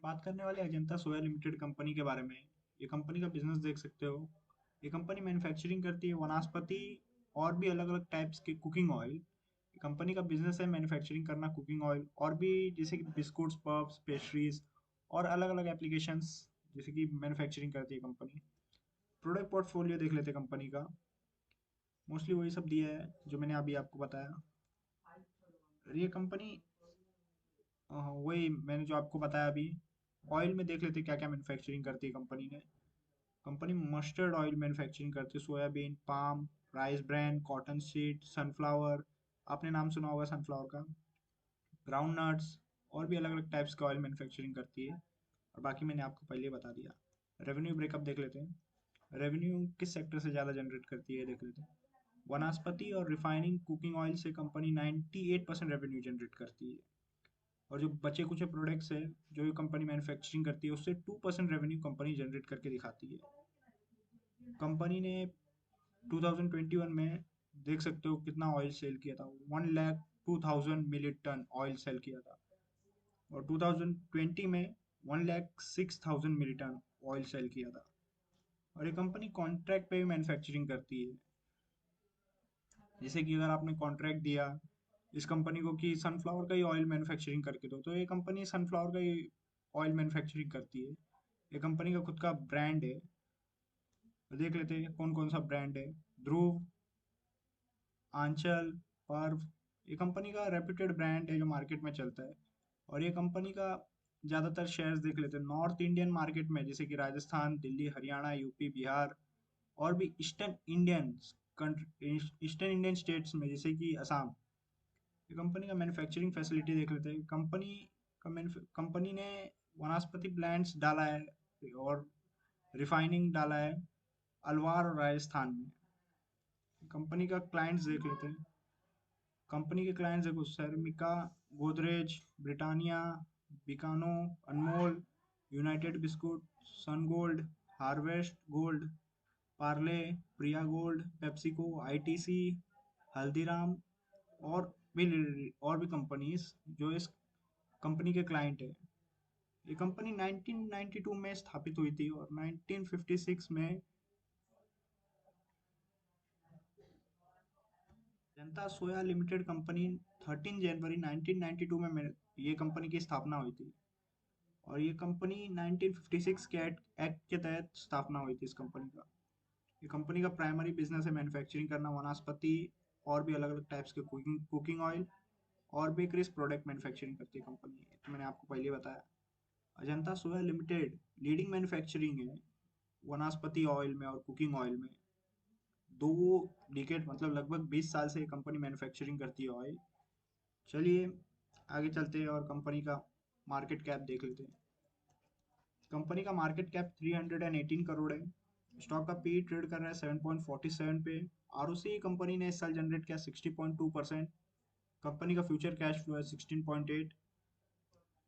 बात करने वाले अजंता सोया लिमिटेड कंपनी के बारे में। ये कंपनी का बिजनेस देख सकते हो। ये कंपनी मैन्युफैक्चरिंग करती है वनस्पति और भी अलग अलग टाइप्स के कुकिंग ऑयल। ये कंपनी का बिजनेस है मैन्युफैक्चरिंग करना कुकिंग ऑयल और भी, जैसे कि बिस्कुट्स, पफ्स, पेस्ट्रीज और अलग अलग एप्लीकेशंस जैसे कि मैन्युफैक्चरिंग करती है कंपनी। प्रोडक्ट पोर्टफोलियो देख लेते हैं कंपनी का। मोस्टली वही सब दिया है जो मैंने अभी आपको बताया। ये कंपनी वही मैंने जो आपको बताया अभी। ऑयल में देख लेते हैं क्या क्या मैन्युफैक्चरिंग करती है कंपनी ने। कंपनी मस्टर्ड ऑयल मैन्युफैक्चरिंग करती है, soybean, palm, rice brand, cotton seed, sunflower. आपने नाम सुना होगा सनफ्लावर का। ग्राउंड नट्स और भी अलग अलग टाइप्स का ऑयल मैन्युफैक्चरिंग करती है। और बाकी मैंने आपको पहले ही बता दिया। रेवेन्यू ब्रेकअप देख लेते हैं। रेवेन्यू किस सेक्टर से ज़्यादा जनरेट करती है देख लेते हैं। वनस्पति और रिफाइनिंग कुकिंग ऑयल से कंपनी 98% रेवेन्यू जनरेट करती है। और जो बचे कुछ प्रोडक्ट्स है जो ये कंपनी मैन्युफैक्चरिंग करती है उससे 2% रेवेन्यू कंपनी जनरेट करके दिखाती है। कंपनी ने 2021 में देख सकते हो कितना ऑयल सेल किया था। 1,02,000 मिलियन टन ऑयल सेल किया था। और 2020 में 1,06,000 मिलियन टन ऑयल सेल किया था। और ये कंपनी कॉन्ट्रैक्ट पे भी मैन्युफैक्चरिंग करती है। जैसे कि अगर आपने कॉन्ट्रैक्ट दिया इस कंपनी को कि सनफ्लावर का ही ऑयल मैन्युफैक्चरिंग करके दो, तो ये कंपनी सनफ्लावर का ही ऑयल मैन्युफैक्चरिंग करती है। ये कंपनी का खुद का ब्रांड है। देख लेते हैं कौन कौन सा ब्रांड है। ध्रुव, आंचल, पर्व। ये कंपनी का रेप्यूटेड ब्रांड है जो मार्केट में चलता है। और ये कंपनी का ज़्यादातर शेयर्स देख लेते हैं नॉर्थ इंडियन मार्केट में, जैसे कि राजस्थान, दिल्ली, हरियाणा, यूपी, बिहार और भी ईस्टर्न इंडियन स्टेट्स में, जैसे कि असम। ये कंपनी का मैन्युफैक्चरिंग फैसिलिटी देख लेते हैं। कंपनी ने वनस्पति प्लांट्स डाला है और रिफाइनिंग डाला है अलवार और राजस्थान में। कंपनी का क्लाइंट्स देख लेते हैं। कंपनी के क्लाइंट्स देखो, सैरमिका, गोदरेज, ब्रिटानिया, बिकानो, अनमोल, यूनाइटेड बिस्कुट, सन गोल्ड, हार्वेस्ट गोल्ड, पार्ले, प्रिया गोल्ड, पेप्सिको, आईटीसी, हल्दीराम और और भी कंपनीज जो इस कंपनी के क्लाइंट है। ये कंपनी 1992 में स्थापित हुई थी और 1956 में जनता सोया लिमिटेड कंपनी 13 जनवरी 1992 में ये कंपनी की स्थापना हुई थी। और ये कंपनी 1956 के एक्ट के तहत स्थापना हुई थी इस कंपनी का। ये कंपनी का प्राइमरी बिजनेस है मैन्युफैक्चरिंग करना वनस्पति और भी अलग अलग टाइप्स के कुकिंग कुकिंग ऑयल और बेकरीज प्रोडक्ट मैन्युफैक्चरिंग करती है कंपनी। तो मैंने आपको पहले बताया। अजंता सोया लिमिटेड लीडिंग मैन्युफैक्चरिंग है वनस्पति ऑयल में और कुकिंग ऑयल में। दो डिकेड मतलब लगभग 20 साल से ये कंपनी मैन्युफैक्चरिंग करती है ऑयल। चलिए आगे चलते हैं और कंपनी का मार्केट कैप देख लेते हैं। कंपनी का मार्केट कैप 318 करोड़ है। स्टॉक का पी ट्रेड कर रहा है 7.47 पे। आरओसी कंपनी ने इस साल जनरेट किया 60.2%। कंपनी का फ्यूचर कैश फ्लो है 16.8।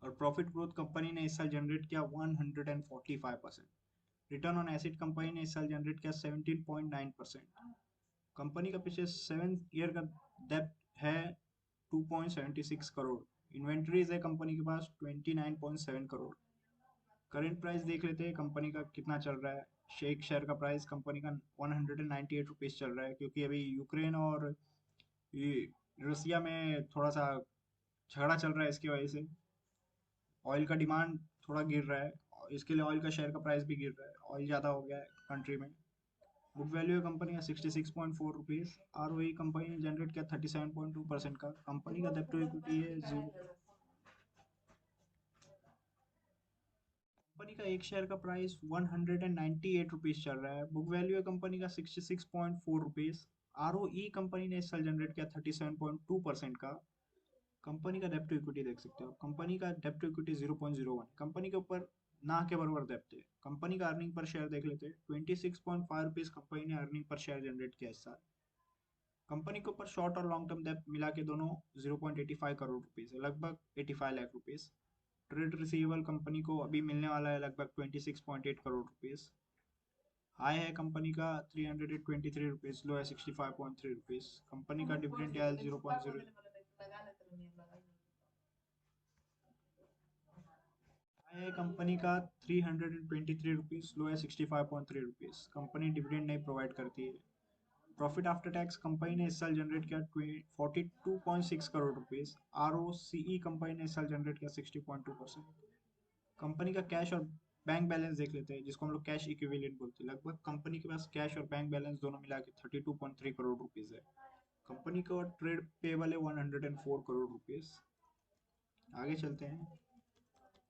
और प्रॉफिट ग्रोथ कंपनी ने इस साल जनरेट किया 145%। रिटर्न ऑन एसिड कंपनी ने इस साल जनरेट किया 17.9%। कंपनी का पिछले 7 ईयर का डेब्ट है 2.76 करोड़। इन्वेंट्रीज है कंपनी के पास 29.7 करोड़। करंट प्राइस देख लेते हैं कंपनी का कितना चल रहा है। शेक शेयर का प्राइस कंपनी का 198 रुपीज़ चल रहा है, क्योंकि अभी यूक्रेन और ये रसिया में थोड़ा सा झगड़ा चल रहा है। इसकी वजह से ऑयल का डिमांड थोड़ा गिर रहा है और इसके लिए ऑयल का शेयर का प्राइस भी गिर रहा है। ऑयल ज़्यादा हो गया है कंट्री में। बुक वैल्यू है कंपनी का 66.4 रुपीज़। आर ओ कंपनी ने जनरेट किया 37.2% का। कंपनी का डेब्ट टू इक्विटी है 0। कंपनी का एक शेयर का प्राइस 198 रुपीज़ चल रहा है। बुक वैल्यू है कंपनी का 66.4 रुपीज़। आर ओ कंपनी ने इस साल जनरेट किया 37.2% का। कंपनी का डेब्ट टू इक्विटी देख सकते हो। कंपनी का डेब्ट टू इक्विटी 0.01। कंपनी के ऊपर ना के बराबर डेब्ट है। कंपनी का अर्निंग पर शेयर देख लेते हैं। 26.5 रुपीज़ कंपनी ने अर्निंग पर शेयर जनरेट किया इस साल। कंपनी के ऊपर शॉर्ट और लॉन्ग टर्म डेब्ट मिला के दोनों 0.85 करोड़ रुपीज़ है, लगभग 85 lakh rupees. Trade receivable company को अभी मिलने वाला है लगभग 26.8 करोड़ रुपीज़। हाई है कंपनी का 323 रुपीज़, लो है 65.3 रुपीज़। कंपनी का डिविडेंड है 0.0। हाई है कंपनी का 323 रुपीज़, लो है 65.3 रुपीज़। कंपनी डिविडेंड नहीं प्रोवाइड करती है। प्रॉफिट आफ्टर टैक्स कंपनी ने इस साल जनरेट किया 42.6 करोड़ रुपीज़। आर ओ सी ई कंपनी ने इस साल जनरेट किया 60.2%। कंपनी का कैश और बैंक बैलेंस देख लेते हैं, जिसको हम लोग कैश इक्विवेलेंट बोलते हैं। लगभग कंपनी के पास कैश और बैंक बैलेंस दोनों मिला के 32.3 करोड़ रुपीज़ है। कंपनी का ट्रेड पेबल है 104 करोड़ रुपीज़। आगे चलते हैं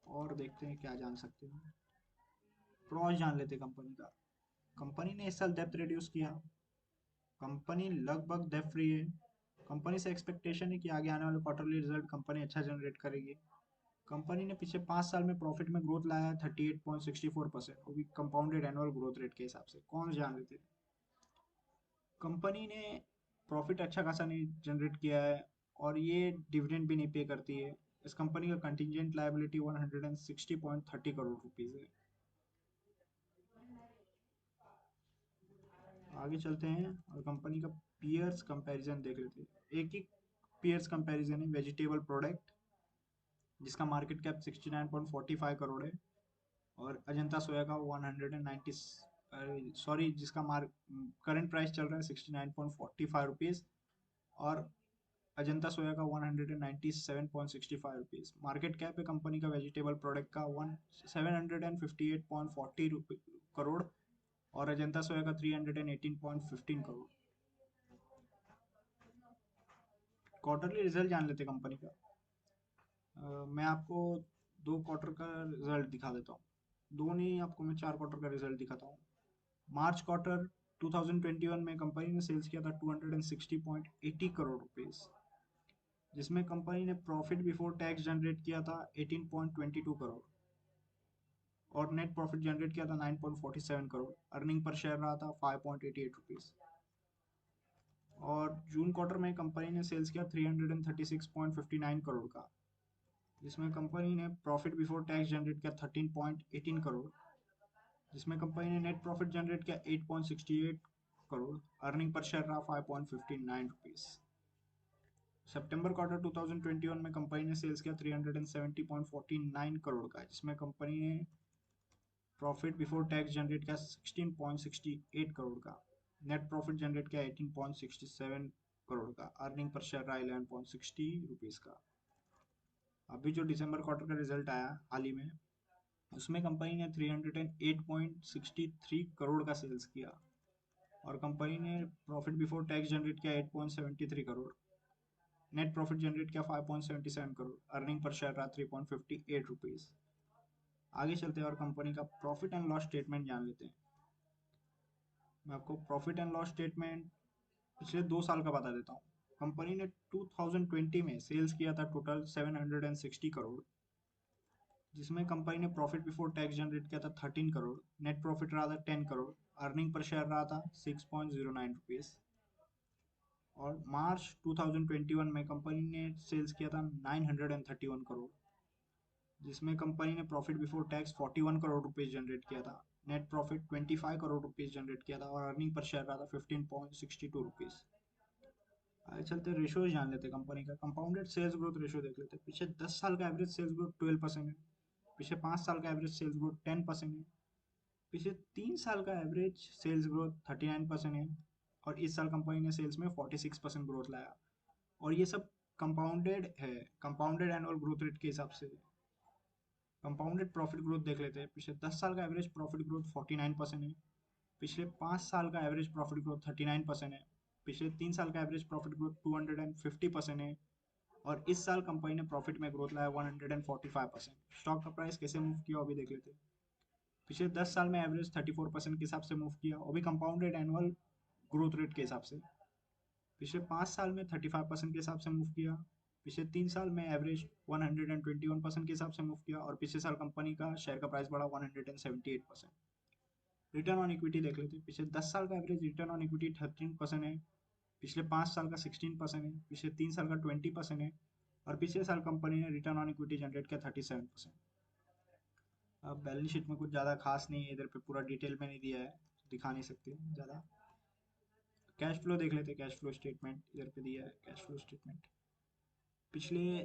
और देखते हैं क्या जान सकते हैं। प्रॉस जान लेते हैं कंपनी का। कंपनी ने इस साल डेप्थ रिड्यूस किया। कंपनी लगभग डेप्ट फ्री है। कंपनी से एक्सपेक्टेशन है कि आगे आने वाले क्वार्टरली रिजल्ट कंपनी अच्छा जनरेट करेगी। कंपनी ने पिछले 5 साल में प्रॉफिट में ग्रोथ लाया है 38.64%, वो भी कंपाउंडेड एनुअल ग्रोथ रेट के हिसाब से। कौन जान लेते हैं। कंपनी ने प्रॉफिट अच्छा खासा नहीं जनरेट किया है और ये डिविडेंड भी नहीं पे करती है। इस कंपनी का कंटिजेंट लायबिलिटी 160.30 करोड़ रुपीज़ है। आगे चलते हैं और कंपनी का पीयर्स कंपैरिजन देख लेते हैं। एक ही पीयर्स कंपैरिजन है, वेजिटेबल प्रोडक्ट, जिसका मार्केट कैप 69.45 करोड़ है, और अजंता सोया का 190, सॉरी, जिसका मार्क करंट प्राइस चल रहा है 69.45 रुपीज़, और अजंता सोया का 197.65 रुपीज़। मार्केट कैप है कंपनी का वेजिटेबल प्रोडक्ट का 758.40 करोड़, और अजंता सोया का 318.15 करोड़। क्वार्टरली रिजल्ट जान लेते कंपनी का। मैं आपको 2 क्वार्टर का रिजल्ट दिखा देता हूँ। दो नहीं, आपको मैं 4 क्वार्टर का रिजल्ट दिखाता हूँ। मार्च क्वार्टर 2021 में कंपनी ने सेल्स किया था 260.80 करोड़ रुपीज़, जिसमें कंपनी ने प्रॉफिट बिफोर टैक्स जनरेट किया था 18.22 करोड़, और नेट प्रॉफिट जनरेट किया था 9.47 करोड़। अर्निंग पर शेयर रहा था 5.88 रुपीज़। और जून क्वार्टर में कंपनी ने सेल्स किया 336.59 करोड़ का, जिसमें कंपनी ने प्रॉफिट बिफोर टैक्स जनरेट किया 13.18 करोड़, जिसमें कंपनी ने नेट प्रॉफिट जनरेट किया 8.68 करोड़। अर्निंग पर शेयर रहा 5.59 रुपीज़। सितंबर क्वार्टर 2021 में कंपनी ने सेल्स किया 370.49 करोड़ का, जिसमें कंपनी ने प्रॉफिट बिफोर टैक्स जनरेट किया 16.68 करोड़ का। नेट प्रॉफिट जनरेट किया 18.67 करोड़ का। अर्निंग पर शेयर रहा 11.60 रुपीज़ का। अभी जो दिसंबर क्वार्टर का रिजल्ट आया हाल ही में, उसमें कंपनी ने 308.63 करोड़ का सेल्स किया, और कंपनी ने प्रॉफिट बिफोर टैक्स जनरेट किया 8.73 करोड़। नेट प्रॉफिट जनरेट किया 5.77 करोड़। अर्निंग पर शेयर रहा 3.58 रुपीज़। आगे चलते हैं और कंपनी का प्रॉफिट एंड लॉस स्टेटमेंट जान लेते हैं। मैं आपको प्रॉफिट एंड लॉस स्टेटमेंट पिछले 2 साल का बता देता हूँ। कंपनी ने 2020 में सेल्स किया था टोटल 760 करोड़, जिसमें कंपनी ने प्रॉफिट बिफोर टैक्स जनरेट किया था 13 करोड़। नेट प्रॉफिट रहा था 10 करोड़। अर्निंग पर शेयर रहा था 6.09 रुपीज़। और मार्च 2021 में कंपनी ने सेल्स किया था 931 करोड़, जिसमें कंपनी ने profit before tax 41 crore rupees generate किया था। Net profit 25 crore rupees generate किया था, और अर्निंग पर शेयर रहा था 15.62 रुपीज़। आगे चलते रेशोज जान लेते कंपनी का। कंपाउंडेड सेल्स ग्रोथ रेशो देख लेते हैं। पिछले 10 साल का एवरेज सेल्स ग्रोथ 12% है। पिछले 5 साल का एवरेज सेल्स ग्रोथ 10% है। पिछले 3 साल का एवरेज सेल्स ग्रोथ 39% है। और इस साल कंपनी ने सेल्स में 46% ग्रोथ लाया। और ये सब कंपाउंडेड है, कंपाउंडेड एनुअल ग्रोथ रेट के हिसाब से। कंपाउंडेड प्रॉफिट ग्रोथ देख लेते हैं। पिछले 10 साल का एवरेज प्रॉफिट ग्रोथ 49% है। पिछले 5 साल का एवरेज प्रॉफिट ग्रोथ 39% है। पिछले 3 साल का एवरेज प्रॉफिट ग्रोथ 250% है। और इस साल कंपनी ने प्रॉफिट में ग्रोथ लाया 145%। स्टॉक का प्राइस कैसे मूव किया अभी देख लेते हैं। पिछले 10 साल में एवरेज 34% के हिसाब से मूव किया, वो भी कंपाउंडेड एनुअल ग्रोथ रेट के हिसाब से। पिछले 5 साल में 35% के हिसाब से मूव किया। पिछले 3 साल में एवरेज 121% के हिसाब से मूव किया, और पिछले साल कंपनी का शेयर का प्राइस बढ़ा 178%। रिटर्न ऑन इक्विटी देख लेते हैं। पिछले 10 साल का एवरेज रिटर्न ऑन इक्विटी 13% है। पिछले 5 साल का 16% है। पिछले 3 साल का 20% है। और पिछले साल कंपनी ने रिटर्न ऑन इक्विटी जनरेट किया 37%। अब बैलेंस शीट में कुछ ज़्यादा खास नहीं है, इधर पे पूरा डिटेल में नहीं दिया है, दिखा नहीं सकते ज़्यादा। कैश फ्लो देख लेते हैं। कैश फ्लो स्टेटमेंट इधर पे दिया है। कैश फ्लो स्टेटमेंट पिछले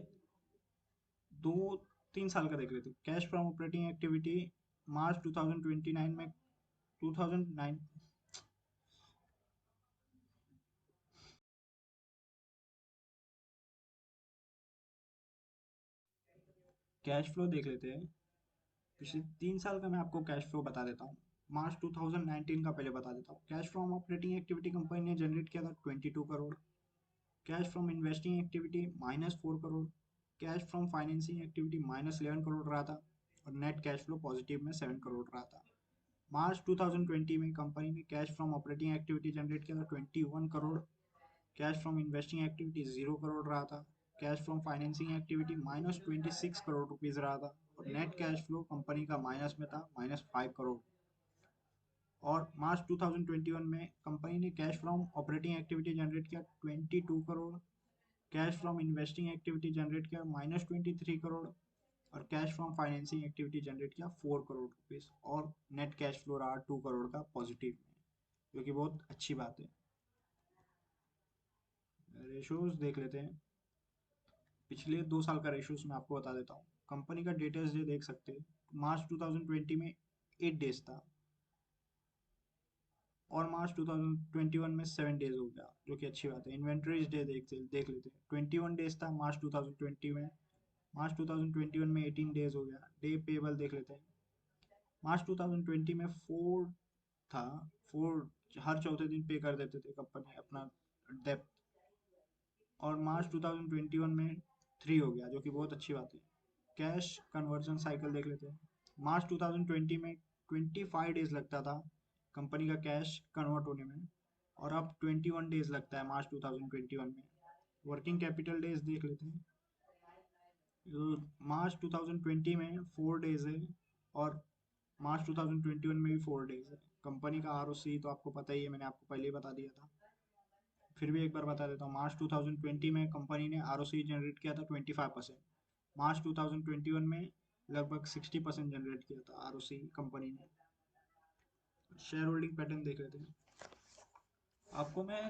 दो 3 साल का देख लेते हैं। कैश फ्रॉम ऑपरेटिंग एक्टिविटी मार्च 2029 में 2009 कैश फ्लो देख लेते हैं। पिछले 3 साल का मैं आपको कैश फ्लो बता देता हूँ। मार्च 2019 का पहले बता देता हूँ। Cash from operating activity company ने जनरेट किया था 22 crore. Cash from investing activity -4 crore. Cash from financing activity -11 crore रहा था। और नेट कैश फ्लो पॉजिटिव में 7 करोड़ रहा था। मार्च 2020 में कंपनी ने cash from operating activity generate किया था 21 crore. Cash from investing activity 0 crore रहा था। Cash from financing activity -26 crore rupees रहा था। और नेट कैश फ्लो कंपनी का माइनस में था, -5 करोड़। और मार्च 2021 में कंपनी ने cash from operating activity generate किया 22 crore. Cash from investing activity generate किया -23 करोड़। और cash from financing activity generate किया 4 करोड़ रुपीज। और नेट कैश फ्लो रहा 2 करोड़ का पॉजिटिव में, जो कि बहुत अच्छी बात है। रेशोज देख लेते हैं। पिछले 2 साल का रेशोज मैं आपको बता देता हूँ। कंपनी का डेटर्स डे देख सकते हैं। मार्च 2020 में 8 डेज था, और मार्च 2021 में 7 डेज हो गया, जो कि अच्छी बात है। इन्वेंट्रीज डे देख लेते हैं। 21 डेज था मार्च 2020 में। मार्च 2021 में 18 डेज हो गया। डे पेबल देख लेते हैं। मार्च 2020 में 4 था। 4 हर चौथे दिन पे कर देते थे कंपनी अपना डेप्थ। और मार्च 2021 में 3 हो गया, जो कि बहुत अच्छी बात है। कैश कन्वर्जन साइकिल देख लेते हैं। मार्च 2020 में 25 डेज लगता था कंपनी का कैश कन्वर्ट होने में, और अब 21 डेज लगता है मार्च 2021 में। वर्किंग कैपिटल डेज देख लेते हैं। मार्च 2020 में 4 डेज है, और मार्च 2021 में भी 4 डेज है। कंपनी का आरओसी तो आपको पता ही है, मैंने आपको पहले ही बता दिया था। फिर भी एक बार बता देता हूँ। मार्च 2020 में कंपनी ने आरओसी जनरेट किया था 25%। मार्च 2021 में लगभग 60% जनरेट किया था आरओसी कंपनी ने। शेयर होल्डिंग पैटर्न देख लेते हैं। आपको मैं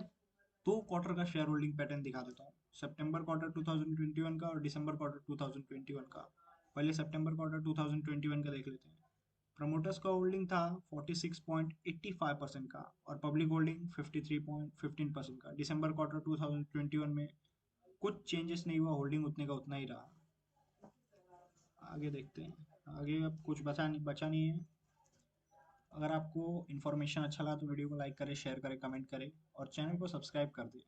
2 क्वार्टर का शेयर होल्डिंग पैटर्न दिखा देता हूँ। सितंबर क्वार्टर 2021 का और दिसंबर क्वार्टर 2021 का। पहले सितंबर क्वार्टर 2021 का देख लेते हैं। प्रमोटर्स का होल्डिंग था 46.85% का, और पब्लिक होल्डिंग 53.15% का। दिसंबर क्वार्टर 2021 में कुछ चेंजेस नहीं हुआ, होल्डिंग उतने का उतना ही रहा। आगे देखते हैं। आगे अब कुछ बचा नहीं है। अगर आपको इन्फॉर्मेशन अच्छा लगा तो वीडियो को लाइक करें, शेयर करें, कमेंट करें, और चैनल को सब्सक्राइब कर दें।